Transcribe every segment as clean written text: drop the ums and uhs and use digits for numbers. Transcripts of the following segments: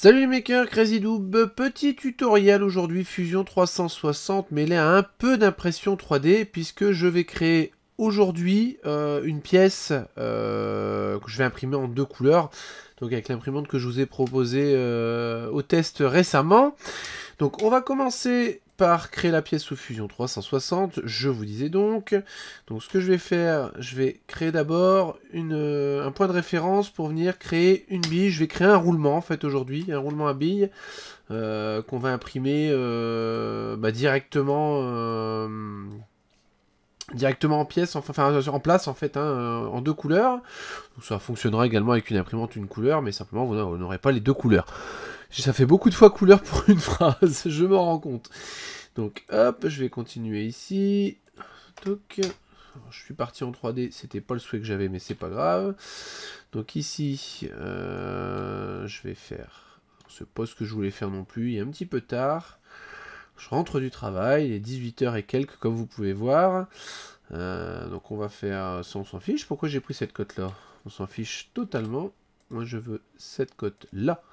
Salut les makers, CrazyDoob, petit tutoriel aujourd'hui Fusion 360 mêlé à un peu d'impression 3D puisque je vais créer aujourd'hui une pièce que je vais imprimer en deux couleurs, donc avec l'imprimante que je vous ai proposée au test récemment. Donc on va commencer par créer la pièce sous Fusion 360, je vous disais donc. Donc ce que je vais faire, je vais créer d'abord un point de référence pour venir créer une bille. Je vais créer un roulement en fait aujourd'hui, un roulement à bille qu'on va imprimer directement en pièce, enfin en place en fait, en deux couleurs. Donc, ça fonctionnera également avec une imprimante une couleur, mais simplement vous n'aurez pas les deux couleurs. Ça fait beaucoup de fois couleur pour une phrase, je m'en rends compte. Donc hop, je vais continuer ici. Toc. Je suis parti en 3D, c'était pas le souhait que j'avais, mais c'est pas grave. Donc ici, je vais faire... C'est pas ce que je voulais faire non plus, il est un petit peu tard. Je rentre du travail, il est 18h et quelques, comme vous pouvez voir. Donc on va faire... Ça, on s'en fiche. Pourquoi j'ai pris cette cote-là? On s'en fiche totalement. Moi, je veux cette cote-là.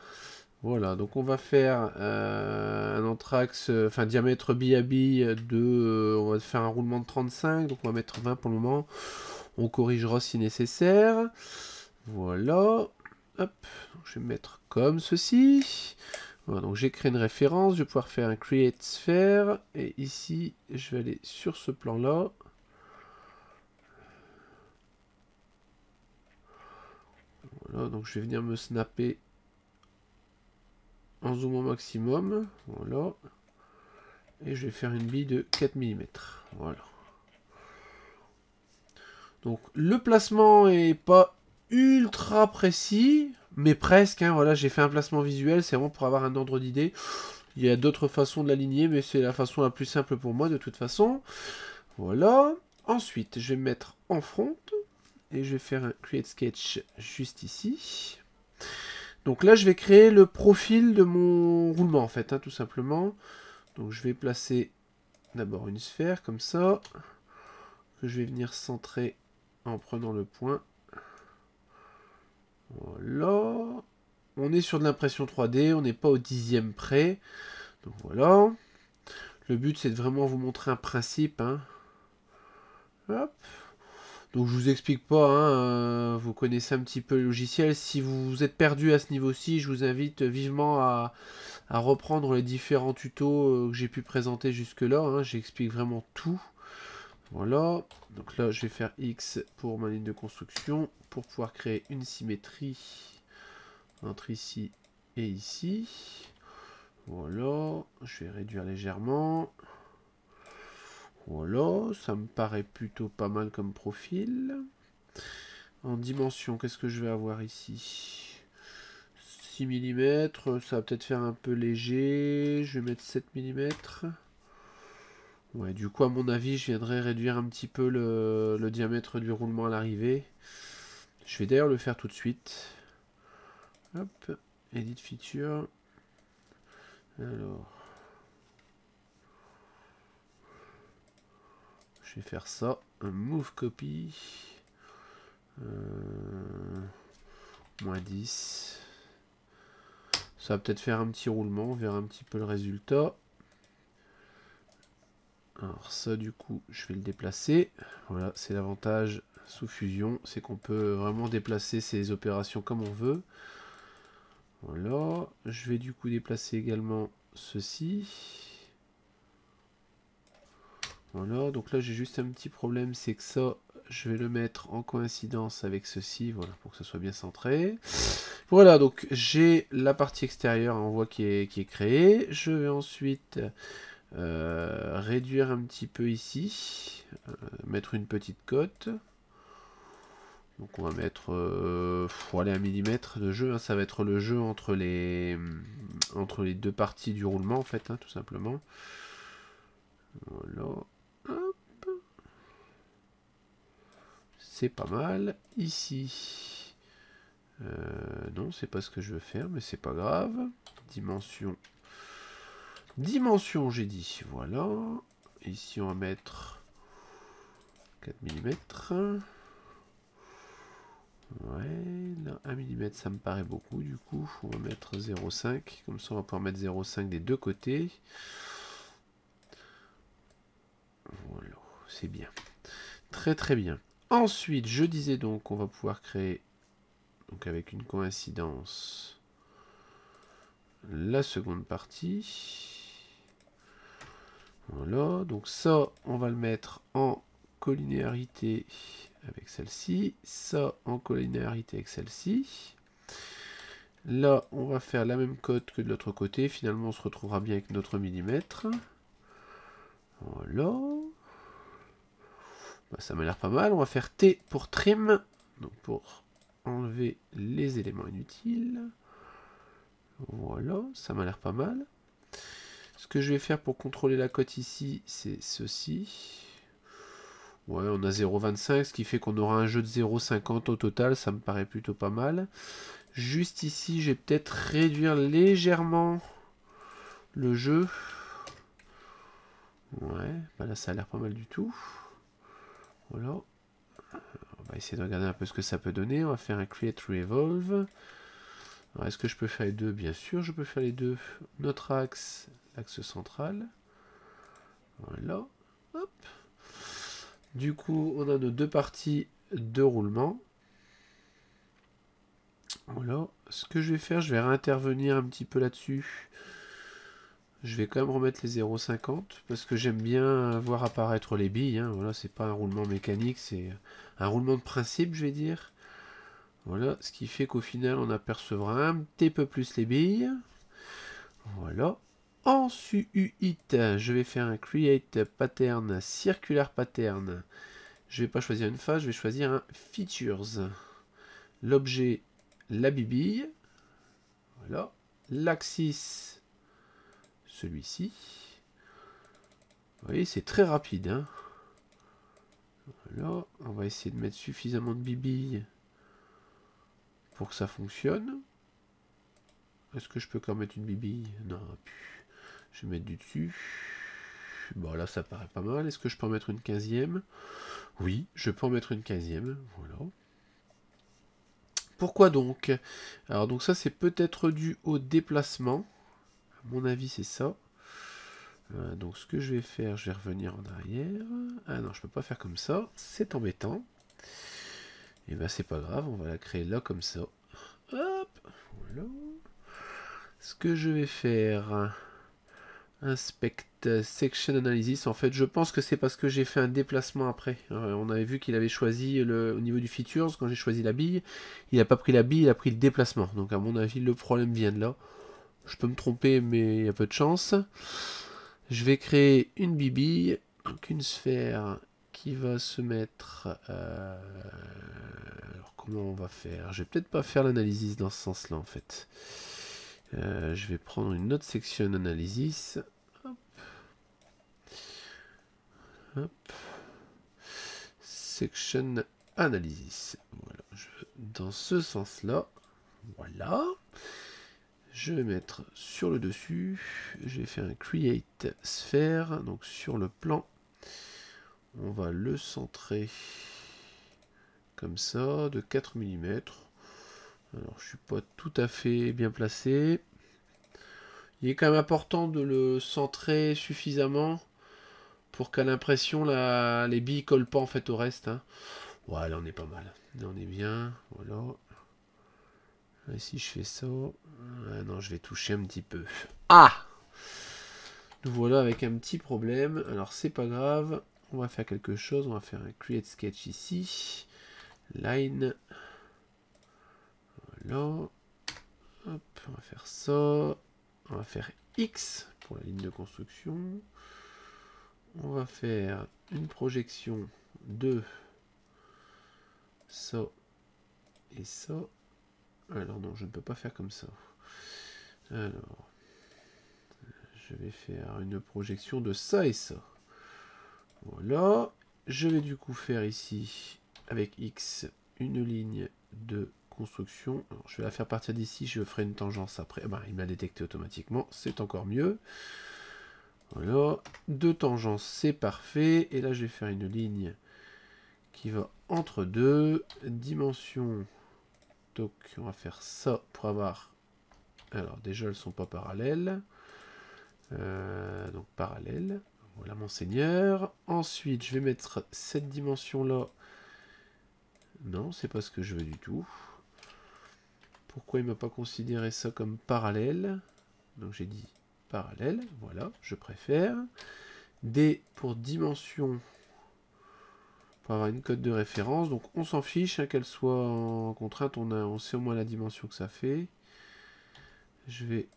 Voilà, donc on va faire un anthrax, enfin diamètre bille à bille de... on va faire un roulement de 35, donc on va mettre 20 pour le moment. On corrigera si nécessaire. Voilà. Hop, donc je vais me mettre comme ceci. Voilà, donc j'ai créé une référence, je vais pouvoir faire un create sphere. Et ici, je vais aller sur ce plan-là. Voilà, donc je vais venir me snapper en zoom au maximum. Voilà. Et je vais faire une bille de 4 mm. Voilà. Donc le placement est pas ultra précis, mais presque. Voilà, j'ai fait un placement visuel, c'est vraiment pour avoir un ordre d'idée. Il y a d'autres façons de l'aligner, mais c'est la façon la plus simple pour moi de toute façon. Voilà. Ensuite, je vais me mettre en front et je vais faire un create sketch juste ici. Donc là, je vais créer le profil de mon roulement en fait, tout simplement. Donc je vais placer d'abord une sphère comme ça, que je vais venir centrer en prenant le point. Voilà. On est sur de l'impression 3D, on n'est pas au dixième près. Donc voilà. Le but c'est de vraiment vous montrer un principe. Hop. Donc je vous explique pas, vous connaissez un petit peu le logiciel. Si vous êtes perdu à ce niveau-ci, je vous invite vivement à reprendre les différents tutos que j'ai pu présenter jusque-là. J'explique vraiment tout. Voilà, donc là je vais faire X pour ma ligne de construction pour pouvoir créer une symétrie entre ici et ici. Voilà, je vais réduire légèrement. Voilà, ça me paraît plutôt pas mal comme profil. En dimension, qu'est-ce que je vais avoir ici? 6 mm, ça va peut-être faire un peu léger. Je vais mettre 7 mm. Ouais, du coup, à mon avis, je viendrai réduire un petit peu le diamètre du roulement à l'arrivée. Je vais d'ailleurs le faire tout de suite. Hop, Edit Feature. Alors, je vais faire ça. Un Move Copy. Moins 10. Ça va peut-être faire un petit roulement. On verra un petit peu le résultat. Alors ça, du coup, je vais le déplacer. Voilà, c'est l'avantage sous Fusion. C'est qu'on peut vraiment déplacer ces opérations comme on veut. Voilà, je vais du coup déplacer également ceci. Voilà, donc là j'ai juste un petit problème, c'est que ça, je vais le mettre en coïncidence avec ceci, voilà, pour que ça soit bien centré. Voilà, donc j'ai la partie extérieure, on voit qui est créée. Je vais ensuite réduire un petit peu ici, mettre une petite cote. Donc on va mettre, faut aller 1 mm de jeu, ça va être le jeu entre les deux parties du roulement en fait, tout simplement. Voilà. Hop. C'est pas mal. Ici. Non, c'est pas ce que je veux faire, mais c'est pas grave. Dimension. Dimension, j'ai dit. Voilà. Ici, on va mettre 4 mm. Ouais, là, 1 mm, ça me paraît beaucoup, du coup, on va mettre 0,5, comme ça on va pouvoir mettre 0,5 des deux côtés. Voilà, c'est bien. Très très bien. Ensuite, je disais donc qu'on va pouvoir créer, donc avec une coïncidence, la seconde partie. Voilà, donc ça, on va le mettre en collinéarité avec celle-ci. Ça, en collinéarité avec celle-ci. Là, on va faire la même code que de l'autre côté. Finalement, on se retrouvera bien avec notre millimètre. Voilà. Bah, ça m'a l'air pas mal. On va faire T pour trim. Donc pour enlever les éléments inutiles. Voilà, ça m'a l'air pas mal. Ce que je vais faire pour contrôler la cote ici, c'est ceci. Ouais, on a 0,25, ce qui fait qu'on aura un jeu de 0,50 au total. Ça me paraît plutôt pas mal. Juste ici, je vais peut-être réduire légèrement le jeu. Ouais, bah là ça a l'air pas mal du tout. Voilà. On va essayer de regarder un peu ce que ça peut donner. On va faire un Create Revolve. Est-ce que je peux faire les deux? Bien sûr, je peux faire les deux. Notre axe, l'axe central. Voilà. Hop. Du coup, on a nos deux parties de roulement. Voilà. Ce que je vais faire, je vais réintervenir un petit peu là-dessus. Je vais quand même remettre les 0,50 parce que j'aime bien voir apparaître les billes. Hein. Voilà, c'est pas un roulement mécanique, c'est un roulement de principe, je vais dire. Voilà, ce qui fait qu'au final, on apercevra un petit peu plus les billes. Voilà. Ensuite, je vais faire un Create Pattern, Circular Pattern. Je vais pas choisir une face, je vais choisir un Features. L'objet, la bibille. Voilà. L'axis, celui-ci. Vous voyez, c'est très rapide. Hein. Voilà, on va essayer de mettre suffisamment de bibilles pour que ça fonctionne. Est-ce que je peux quand même mettre une bibille? Non, je vais mettre du dessus. Bon, là, ça paraît pas mal. Est-ce que je peux en mettre une 15e? Oui, je peux en mettre une 15e. Voilà. Pourquoi donc? Alors, donc ça, c'est peut-être dû au déplacement. À mon avis, c'est ça. Donc, ce que je vais faire, je vais revenir en arrière. Ah non, je peux pas faire comme ça. C'est embêtant. Et ben, c'est pas grave. On va la créer là, comme ça. Hop, voilà. Ce que je vais faire, Inspect Section Analysis. En fait, je pense que c'est parce que j'ai fait un déplacement après. On avait vu qu'il avait choisi au niveau du Features, quand j'ai choisi la bille, il n'a pas pris la bille, il a pris le déplacement. Donc à mon avis, le problème vient de là. Je peux me tromper, mais il y a peu de chance. Je vais créer une bibille, donc une sphère qui va se mettre... alors comment on va faire? Je vais peut-être pas faire l'analysis dans ce sens-là en fait. Je vais prendre une autre section analysis. Hop. Hop. Section analysis. Voilà. Dans ce sens-là. Voilà. Je vais mettre sur le dessus. Je vais faire un create sphere. Donc sur le plan. On va le centrer comme ça, de 4 mm. Alors je suis pas tout à fait bien placé. Il est quand même important de le centrer suffisamment pour qu'à l'impression les billes collent pas en fait au reste. Hein. Ouais, là on est pas mal. Là on est bien. Voilà. Et si je fais ça... Ah non, je vais toucher un petit peu. Ah! Nous voilà avec un petit problème. Alors c'est pas grave. On va faire quelque chose. On va faire un create sketch ici. Line. Voilà. Hop, on va faire ça. On va faire X pour la ligne de construction. On va faire une projection de ça et ça. Alors non, je ne peux pas faire comme ça. Alors, je vais faire une projection de ça et ça. Voilà. Je vais du coup faire ici, avec X, une ligne de construction. Alors, je vais la faire partir d'ici, je ferai une tangence après. Ben, il m'a détecté automatiquement, c'est encore mieux. Voilà. Deux tangences, c'est parfait. Et là, je vais faire une ligne qui va entre deux. Dimension. Donc on va faire ça pour avoir... Alors déjà elles sont pas parallèles. Donc parallèle. Voilà mon seigneur. Ensuite je vais mettre cette dimension là. Non, c'est pas ce que je veux du tout. Pourquoi il m'a pas considéré ça comme parallèle? Donc j'ai dit parallèle. Voilà, je préfère. D pour dimension. Pour avoir une cote de référence. Donc on s'en fiche, hein, qu'elle soit en contrainte. On sait au moins la dimension que ça fait. Je vais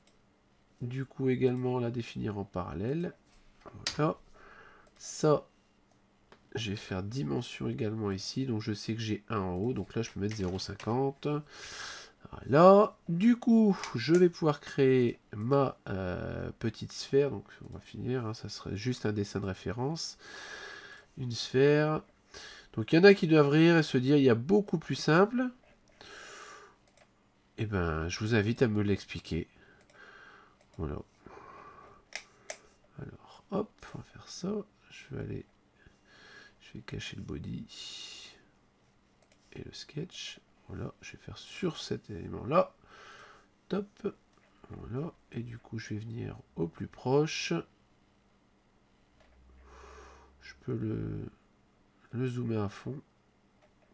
du coup également la définir en parallèle. Voilà. Ça, je vais faire dimension également ici. Donc je sais que j'ai 1 en haut. Donc là, je peux mettre 0,50. Voilà. Du coup, je vais pouvoir créer ma petite sphère. Donc on va finir. Hein, ça serait juste un dessin de référence. Une sphère. Donc il y en a qui doivent rire et se dire il y a beaucoup plus simple. Eh ben, je vous invite à me l'expliquer. Voilà. Alors, hop, on va faire ça. Je vais cacher le body et le sketch. Voilà, je vais faire sur cet élément-là. Top. Voilà, et du coup, je vais venir au plus proche. Je peux le zoomer à fond.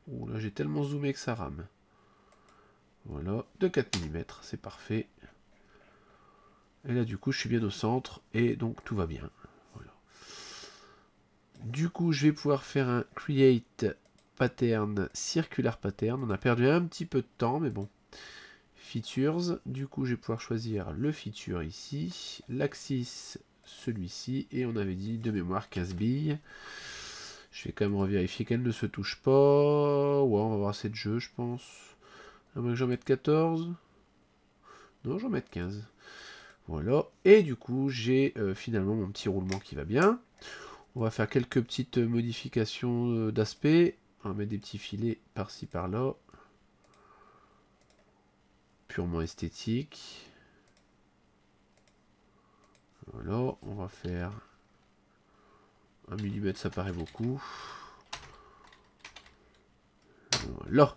Ouh, là, j'ai tellement zoomé que ça rame. Voilà, de 4 mm, c'est parfait. Et là, du coup, je suis bien au centre, et donc tout va bien. Voilà. Du coup, je vais pouvoir faire un Create Pattern, Circular Pattern. On a perdu un petit peu de temps, mais bon. Features. Du coup, je vais pouvoir choisir le feature ici, l'axis, celui-ci, et on avait dit de mémoire 15 billes. Je vais quand même revérifier qu'elle ne se touche pas. Ouais, on va avoir assez de jeux, je pense. À moins que j'en mette 14. Non, j'en mette 15. Voilà, et du coup, j'ai finalement mon petit roulement qui va bien. On va faire quelques petites modifications d'aspect. On va mettre des petits filets par-ci, par-là. Purement esthétique. Voilà, on va faire 1 mm, ça paraît beaucoup. Voilà.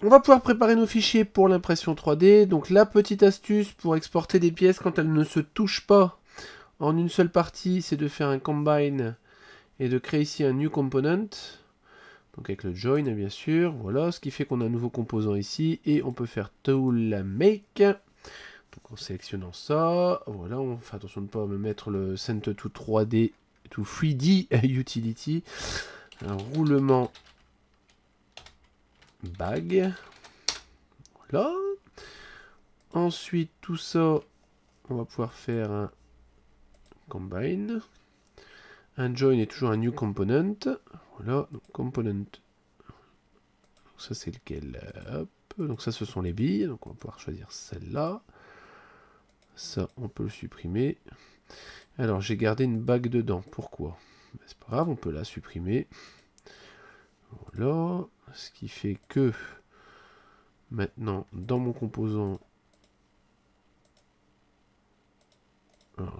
On va pouvoir préparer nos fichiers pour l'impression 3D. Donc la petite astuce pour exporter des pièces quand elles ne se touchent pas en une seule partie, c'est de faire un combine et de créer ici un new component. Donc avec le join bien sûr. Voilà, ce qui fait qu'on a un nouveau composant ici. Et on peut faire tool make. Donc en sélectionnant ça, voilà, on fait attention de ne pas me mettre le Cent to 3D, to 3D utility. Un roulement bag. Voilà. Ensuite, tout ça, on va pouvoir faire un combine. Un join est toujours un new component. Voilà, donc component. Donc ça, c'est lequel? Hop. Donc ça, ce sont les billes. Donc on va pouvoir choisir celle-là. Ça, on peut le supprimer. Alors, j'ai gardé une bague dedans. Pourquoi? C'est pas grave, on peut la supprimer. Voilà. Ce qui fait que maintenant, dans mon composant,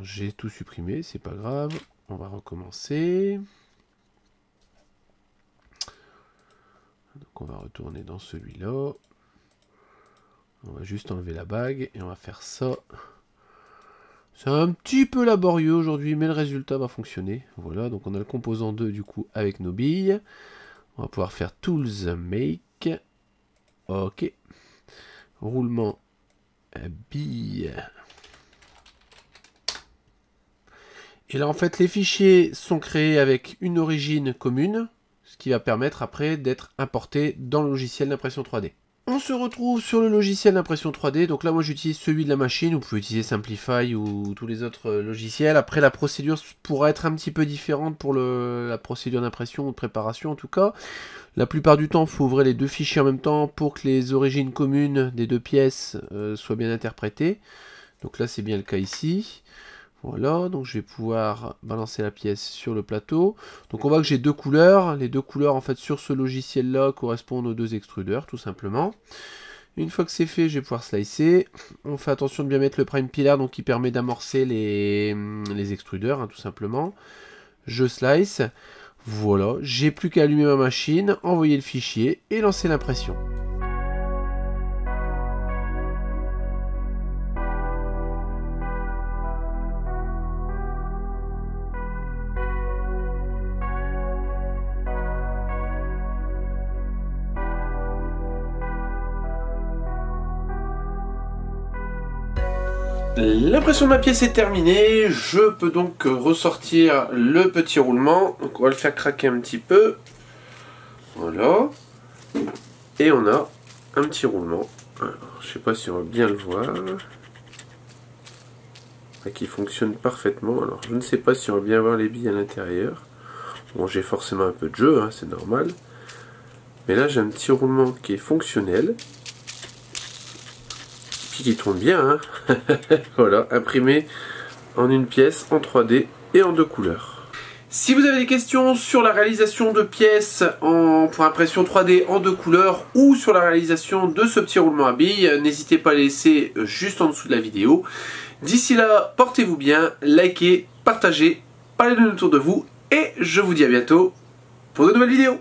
j'ai tout supprimé, c'est pas grave. On va recommencer. Donc on va retourner dans celui-là. On va juste enlever la bague et on va faire ça. C'est un petit peu laborieux aujourd'hui, mais le résultat va fonctionner. Voilà, donc on a le composant 2 du coup avec nos billes. On va pouvoir faire Tools Make. Ok. Roulement billes. Et là en fait les fichiers sont créés avec une origine commune, ce qui va permettre après d'être importés dans le logiciel d'impression 3D. On se retrouve sur le logiciel d'impression 3D, donc là moi j'utilise celui de la machine, vous pouvez utiliser Simplify ou tous les autres logiciels. Après la procédure pourra être un petit peu différente pour la procédure d'impression ou de préparation en tout cas. La plupart du temps il faut ouvrir les deux fichiers en même temps pour que les origines communes des deux pièces soient bien interprétées. Donc là c'est bien le cas ici. Voilà, donc je vais pouvoir balancer la pièce sur le plateau. Donc on voit que j'ai deux couleurs. Les deux couleurs en fait sur ce logiciel là correspondent aux deux extrudeurs tout simplement. Une fois que c'est fait, je vais pouvoir slicer. On fait attention de bien mettre le prime pillar donc qui permet d'amorcer les extrudeurs hein, tout simplement. Je slice. Voilà, j'ai plus qu'à allumer ma machine, envoyer le fichier et lancer l'impression. L'impression de ma pièce est terminée, je peux donc ressortir le petit roulement. Donc on va le faire craquer un petit peu. Voilà. Et on a un petit roulement. Alors, je sais pas si on va bien le voir. Qui fonctionne parfaitement. Alors je ne sais pas si on va bien voir les billes à l'intérieur. Bon, j'ai forcément un peu de jeu, hein, c'est normal. Mais là j'ai un petit roulement qui est fonctionnel. Puis qui tourne bien, hein. Voilà, imprimé en une pièce, en 3D et en 2 couleurs. Si vous avez des questions sur la réalisation de pièces pour impression 3D en 2 couleurs ou sur la réalisation de ce petit roulement à billes, n'hésitez pas à les laisser juste en dessous de la vidéo. D'ici là, portez-vous bien, likez, partagez, parlez-le autour de vous et je vous dis à bientôt pour de nouvelles vidéos.